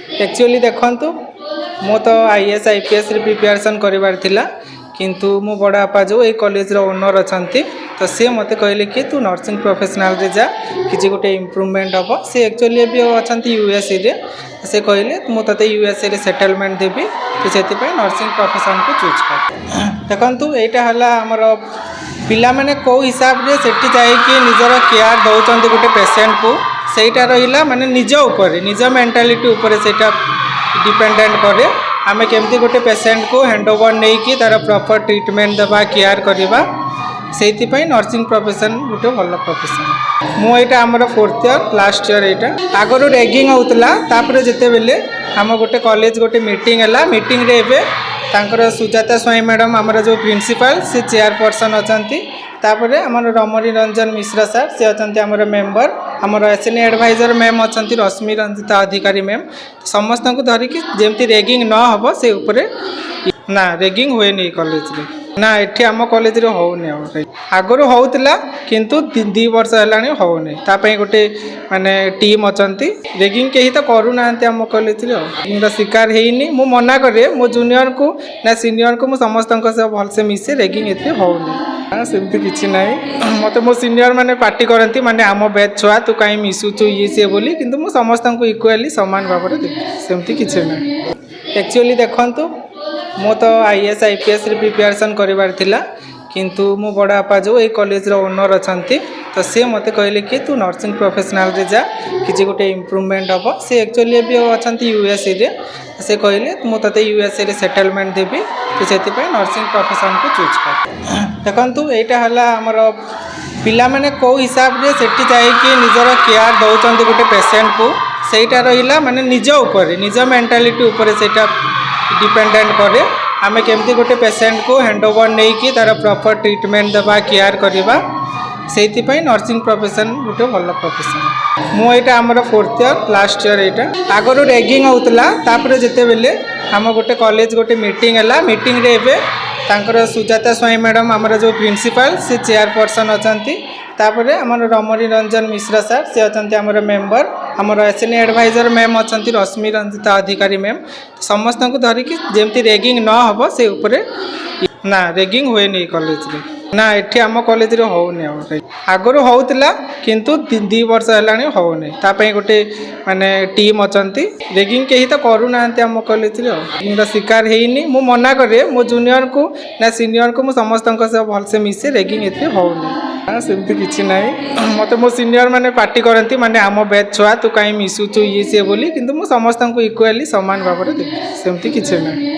Actually देखंतु मो तो आईएएस आईपीएस रे प्रिपरेशन करिवार थिला किंतु मो बड़ा आपा जो ए कॉलेज रो ओनर अछंती तो सी मते कहले कि तू नर्सिंग प्रोफेशनल रे जा किछि गोटे इम्प्रूवमेंट हबो। सी एक्चुअली भी अछंती यूएसए रे से कहले मु तते यूएसए रे सेटलमेंट देबी तो सेति पय नर्सिंग प्रोफेशन को चूज कर। देखंतु एटा हला हमर पिला माने को हिसाब रे सेठी जाय कि निजर केयर दउचंती गोटे पेशेंट को सेटा रहिला माने निज ऊपर निज मेंटालिटी ऊपर सेटा डिपेंडेंट करे आमे केमती गोटे पेशेंट को हैंड ओवर नहीं कि तार प्रॉपर ट्रीटमेंट देबा केयर करबा सेति पय नर्सिंग प्रोफेशन गोटे भल प्रोफेशन। मु एटा हमर 4th ईयर लास्ट ईयर एटा आगरो रैगिंग होतला तापर जेते बेले हम गोटे कॉलेज गोटे मीटिंग हला मीटिंग रे एबे तांकर सुजाता स्वाई मैडम हमर जो प्रिंसिपल से चेयरपर्सन अछंती तापरे हमर रमणी रंजन मिश्रा सर से अछंती हमर मेंबर हमर एसएन एडवाइजर मैम अछंती रश्मि रंजिता अधिकारी मैम समस्त को धरि कि जेमती रैगिंग न हबो से ऊपर ना रैगिंग होए नहीं कॉलेज रे ना एठी हम कॉलेज रे होउनी आगरो होउतला किंतु 2 वर्ष हेलानी होउनी ता पय गोटे माने टीम अछंती रैगिंग केही तो करू नांती हम कॉलेज रे मुरा शिकार हेइनी मु मना करे मो जूनियर को ना सीनियर को मु समस्त से भल से मिसे रैगिंग एथे होउनी सेमती किछि नाही मते मो सीनियर माने पार्टी करंती माने आम बैच छुआ तू काई मिसुचु ये से बोली किंतु मु समस्त को इक्वली समान भाबरे देखि सेमती किछि नाही। एक्चुअली देखंतु मो तो आईएएस आईपीएस रे प्रिपरेशन करिवार थिला किंतु मो बड़ा आपा जो ए कॉलेज रो ओनर अछंती तो से मते कहले कि तू नर्सिंग प्रोफेशनल रे जा किछि गोटे इम्प्रूवमेंट हबो। से एक्चुअली भी अछंती यूएसए रे से कहले मु तते यूएसए रे सेटलमेंट देबी तो सेति पय नर्सिंग प्रोफेशन को चूज कर। देखंतु एटा हला हमर पिला माने को हिसाब रे सेठी जाय कि निजर केयर दउचंती गोटे पेशेंट को सेटा रहिला माने निज ऊपर निज मेंटालिटी ऊपर सेटा डिपेंडेंट करे आमे केमती गोटे पेशेंट को हैंड ओवर नहीं कि तार प्रॉपर ट्रीटमेंट देबा केयर करबा सेति पय नर्सिंग प्रोफेशन गोटे भल प्रोफेशन। मु एटा हमर 4th ईयर लास्ट ईयर एटा आगरो रैगिंग होतला तापर जेते बेले हम गोटे कॉलेज गोटे मीटिंग हला मीटिंग रे एबे तांकर सुजाता स्वाई मैडम हमर जो प्रिंसिपल से चेयरपर्सन अछंती तापरे हमर रमणी रंजन मिश्रा सर से अछंती हमर मेंबर हमर एसएन एडवाइजर मैम अछंती रश्मि रंजिता अधिकारी मैम समस्त को धरि कि जेमती रैगिंग न हबो से ऊपर ना रैगिंग होए नहीं कॉलेज रे ना एठी हम कॉलेज रे होउनी आगरो होउतला किंतु 2 वर्ष हेलानी होउनी ता पय गोटे माने टीम अछंती रैगिंग केही तो करू नांती हम कॉलेज रे मुरा शिकार हेइनी मु मना करे मो जूनियर को ना सीनियर को मु समस्त से भल से मिसे रैगिंग एथे होउनी सेमती किछि नाही मते मो सीनियर माने पार्टी करंती माने आम बैच छुआ तू काई मिसुचु ये से बोली किंतु मु समस्त को इक्वली समान भाबरे देखि सेमती किछि नाही।